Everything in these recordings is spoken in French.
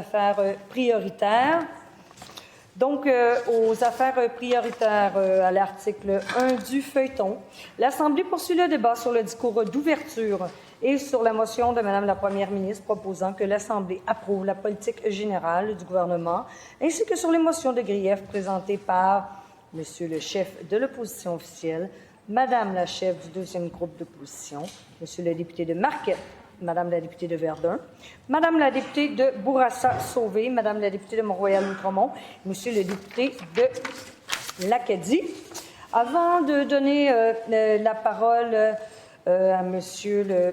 Affaires prioritaires. Donc, aux affaires prioritaires à l'article 1 du feuilleton, l'Assemblée poursuit le débat sur le discours d'ouverture et sur la motion de Mme la Première ministre proposant que l'Assemblée approuve la politique générale du gouvernement, ainsi que sur les motions de grief présentées par M. le chef de l'opposition officielle, Mme la chef du deuxième groupe d'opposition, M. le député de Marquette, Madame la députée de Verdun, Madame la députée de Bourassa-Sauvé, Madame la députée de Mont-Royal-Outremont, Monsieur le député de l'Acadie. Avant de donner la parole à Monsieur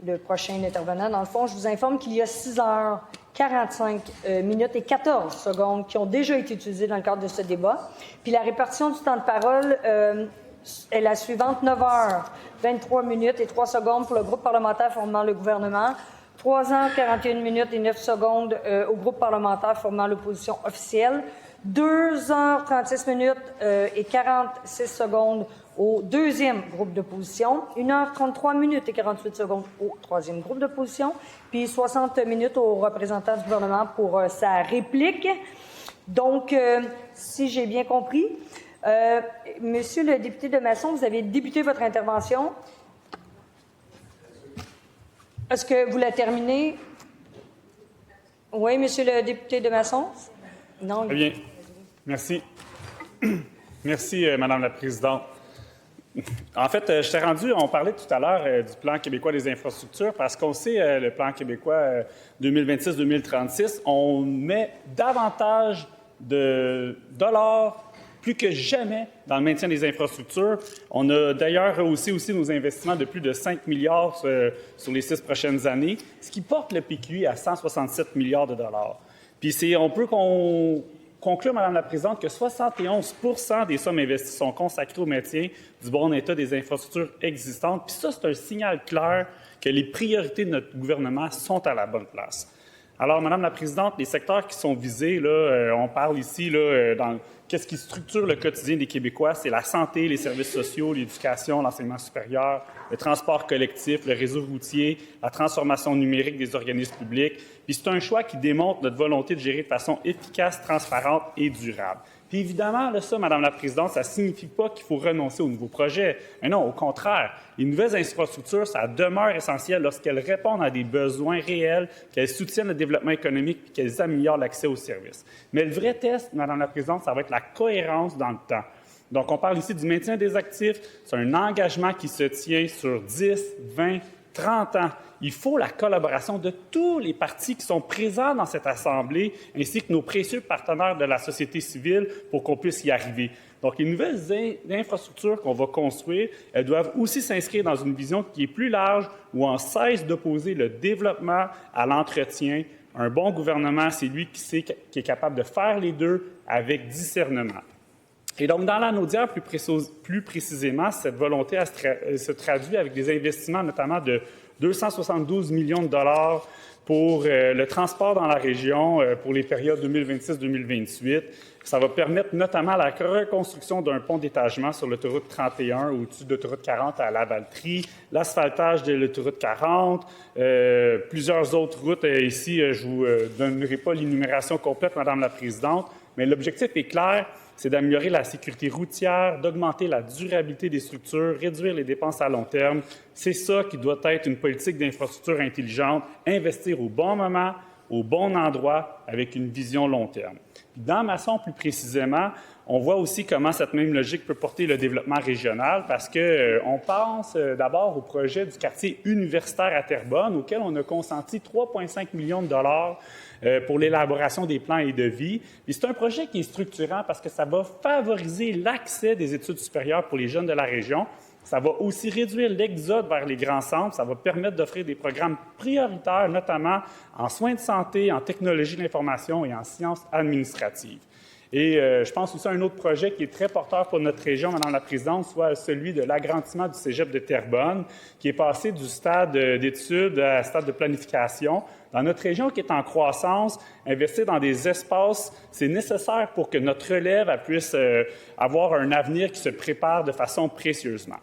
le prochain intervenant, dans le fond, je vous informe qu'il y a 6h45 minutes et 14 secondes qui ont déjà été utilisées dans le cadre de ce débat. Puis la répartition du temps de parole est la suivante: 9h23 minutes et 3 secondes pour le groupe parlementaire formant le gouvernement, 3h41 minutes et 9 secondes au groupe parlementaire formant l'opposition officielle, 2h36 minutes et 46 secondes au deuxième groupe d'opposition, 1h33 minutes et 48 secondes au troisième groupe d'opposition, puis 60 minutes au représentant du gouvernement pour sa réplique. Donc, si j'ai bien compris, Monsieur le député de Masson, vous avez débuté votre intervention. Est-ce que vous la terminez? Oui, Monsieur le député de Masson? Non. Très bien. Merci. Merci, Madame la Présidente. En fait, je t'ai rendu, on parlait tout à l'heure du plan québécois des infrastructures, parce qu'on sait, le plan québécois 2026-2036, on met davantage de dollars plus que jamais dans le maintien des infrastructures. On a d'ailleurs rehaussé aussi nos investissements de plus de 5 milliards sur les 6 prochaines années, ce qui porte le PQI à 167 milliards de dollars. Puis on peut conclure, Madame la Présidente, que 71 % des sommes investies sont consacrées au maintien du bon état des infrastructures existantes. Puis ça, c'est un signal clair que les priorités de notre gouvernement sont à la bonne place. Alors, Madame la Présidente, les secteurs qui sont visés, là, on parle ici dans qu'est-ce qui structure le quotidien des Québécois, c'est la santé, les services sociaux, l'éducation, l'enseignement supérieur, le transport collectif, le réseau routier, la transformation numérique des organismes publics. Puis c'est un choix qui démontre notre volonté de gérer de façon efficace, transparente et durable. Puis évidemment, là, ça, Madame la Présidente, ça ne signifie pas qu'il faut renoncer aux nouveaux projets. Mais non, au contraire, les nouvelles infrastructures, ça demeure essentiel lorsqu'elles répondent à des besoins réels, qu'elles soutiennent le développement économique et qu'elles améliorent l'accès aux services. Mais le vrai test, Madame la Présidente, ça va être la cohérence dans le temps. Donc, on parle ici du maintien des actifs. C'est un engagement qui se tient sur 10, 20, 30 ans. Il faut la collaboration de tous les partis qui sont présents dans cette Assemblée, ainsi que nos précieux partenaires de la société civile pour qu'on puisse y arriver. Donc, les nouvelles infrastructures qu'on va construire, elles doivent aussi s'inscrire dans une vision qui est plus large, où on cesse d'opposer le développement à l'entretien. Un bon gouvernement, c'est lui qui est capable de faire les deux avec discernement. Et donc, dans la Naudière, plus précisément, cette volonté se traduit avec des investissements, notamment de 272 millions de dollars pour le transport dans la région pour les périodes 2026-2028. Ça va permettre notamment la reconstruction d'un pont d'étagement sur l'autoroute 31 au-dessus de l'autoroute 40 à Lavaltrie, l'asphaltage de l'autoroute 40, plusieurs autres routes. Ici, je ne vous donnerai pas l'énumération complète, Madame la Présidente, mais l'objectif est clair. C'est d'améliorer la sécurité routière, d'augmenter la durabilité des structures, réduire les dépenses à long terme. C'est ça qui doit être une politique d'infrastructure intelligente, investir au bon moment, au bon endroit, avec une vision long terme. Dans Masson, plus précisément, on voit aussi comment cette même logique peut porter le développement régional, parce qu'on pense d'abord au projet du quartier universitaire à Terrebonne, auquel on a consenti 3,5 millions de dollars pour l'élaboration des plans et devis. Puis c'est un projet qui est structurant parce que ça va favoriser l'accès des études supérieures pour les jeunes de la région. Ça va aussi réduire l'exode vers les grands centres. Ça va permettre d'offrir des programmes prioritaires, notamment en soins de santé, en technologie de l'information et en sciences administratives. Et je pense aussi à un autre projet qui est très porteur pour notre région, Madame la Présidente, soit celui de l'agrandissement du cégep de Terrebonne, qui est passé du stade d'études à stade de planification. Dans notre région qui est en croissance, investir dans des espaces, c'est nécessaire pour que notre relève puisse avoir un avenir qui se prépare de façon précieusement.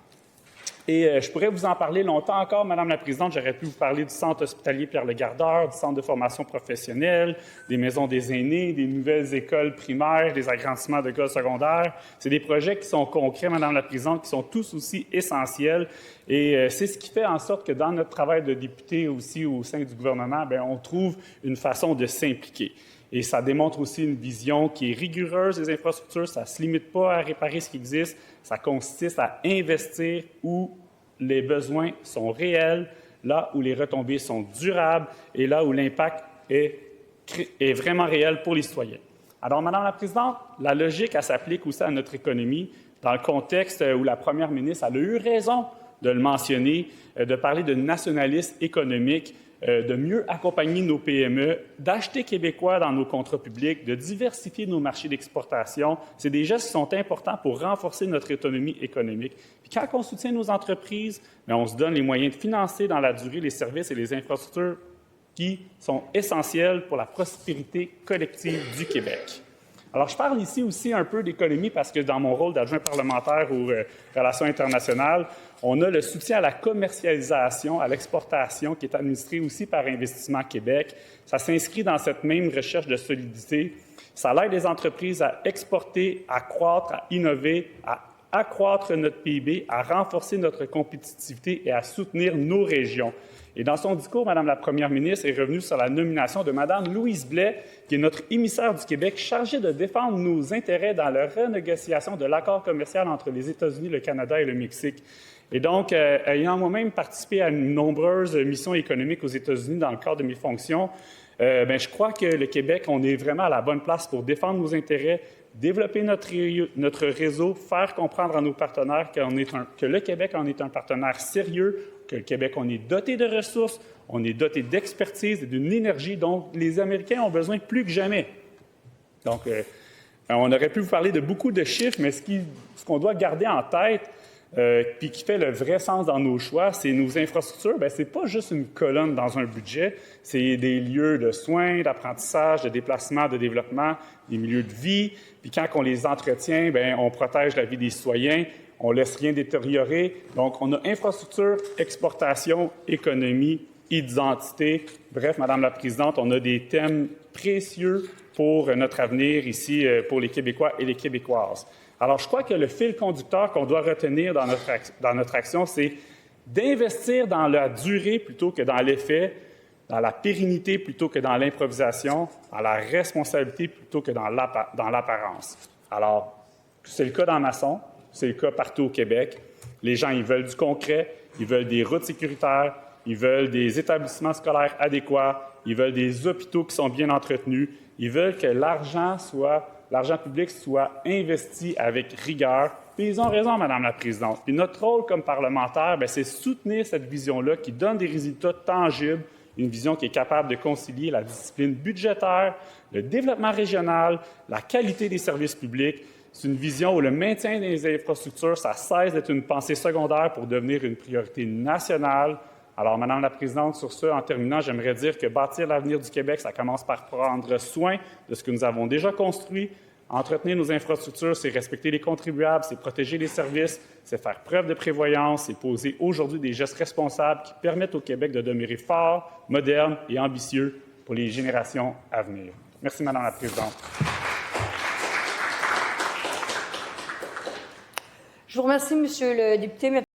Et je pourrais vous en parler longtemps encore, Madame la Présidente. J'aurais pu vous parler du Centre hospitalier Pierre-Le-Gardeur, du Centre de formation professionnelle, des maisons des aînés, des nouvelles écoles primaires, des agrandissements d'écoles secondaires. C'est des projets qui sont concrets, Madame la Présidente, qui sont tous aussi essentiels. Et c'est ce qui fait en sorte que dans notre travail de député aussi au sein du gouvernement, bien, on trouve une façon de s'impliquer. Et ça démontre aussi une vision qui est rigoureuse des infrastructures. Ça ne se limite pas à réparer ce qui existe. Ça consiste à investir où les besoins sont réels, là où les retombées sont durables et là où l'impact est vraiment réel pour les citoyens. Alors, Madame la Présidente, la logique, elle s'applique aussi à notre économie dans le contexte où la première ministre elle a eu raison de le mentionner, de parler de nationalisme économique, de mieux accompagner nos PME, d'acheter québécois dans nos contrats publics, de diversifier nos marchés d'exportation. C'est des gestes qui sont importants pour renforcer notre autonomie économique. Puis quand on soutient nos entreprises, bien, on se donne les moyens de financer dans la durée les services et les infrastructures qui sont essentiels pour la prospérité collective du Québec. Alors, je parle ici aussi un peu d'économie parce que dans mon rôle d'adjoint parlementaire aux relations internationales, on a le soutien à la commercialisation, à l'exportation qui est administré aussi par Investissement Québec. Ça s'inscrit dans cette même recherche de solidité. Ça aide les entreprises à exporter, à croître, à innover, à accroître notre PIB, à renforcer notre compétitivité et à soutenir nos régions. Et dans son discours, Mme la Première ministre est revenue sur la nomination de Mme Louise Blais, qui est notre émissaire du Québec, chargée de défendre nos intérêts dans la renégociation de l'accord commercial entre les États-Unis, le Canada et le Mexique. Et donc, ayant moi-même participé à de nombreuses missions économiques aux États-Unis dans le cadre de mes fonctions, je crois que le Québec, on est vraiment à la bonne place pour défendre nos intérêts, développer notre réseau, faire comprendre à nos partenaires que le Québec en est un partenaire sérieux, que le Québec, on est doté de ressources, on est doté d'expertise et d'une énergie dont les Américains ont besoin plus que jamais. Donc, on aurait pu vous parler de beaucoup de chiffres, mais ce qu'on doit garder en tête, puis qui fait le vrai sens dans nos choix, c'est nos infrastructures. Bien, ce n'est pas juste une colonne dans un budget, c'est des lieux de soins, d'apprentissage, de déplacement, de développement, des milieux de vie. Puis quand on les entretient, bien, on protège la vie des citoyens, on ne laisse rien détériorer. Donc, on a infrastructure, exportation, économie, identité. Bref, Madame la Présidente, on a des thèmes précieux pour notre avenir ici, pour les Québécois et les Québécoises. Alors, je crois que le fil conducteur qu'on doit retenir dans notre action, c'est d'investir dans la durée plutôt que dans l'effet, dans la pérennité plutôt que dans l'improvisation, dans la responsabilité plutôt que dans l'apparence. Alors, c'est le cas dans Masson, c'est le cas partout au Québec. Les gens, ils veulent du concret, ils veulent des routes sécuritaires, ils veulent des établissements scolaires adéquats, ils veulent des hôpitaux qui sont bien entretenus, ils veulent que l'argent public soit investi avec rigueur. Puis ils ont raison, Madame la Présidente. Puis notre rôle comme parlementaire, c'est soutenir cette vision-là qui donne des résultats tangibles, une vision qui est capable de concilier la discipline budgétaire, le développement régional, la qualité des services publics. C'est une vision où le maintien des infrastructures, ça cesse d'être une pensée secondaire pour devenir une priorité nationale. Alors, Madame la Présidente, sur ce, en terminant, j'aimerais dire que bâtir l'avenir du Québec, ça commence par prendre soin de ce que nous avons déjà construit. Entretenir nos infrastructures, c'est respecter les contribuables, c'est protéger les services, c'est faire preuve de prévoyance, c'est poser aujourd'hui des gestes responsables qui permettent au Québec de demeurer fort, moderne et ambitieux pour les générations à venir. Merci, Madame la Présidente. Je vous remercie, Monsieur le député.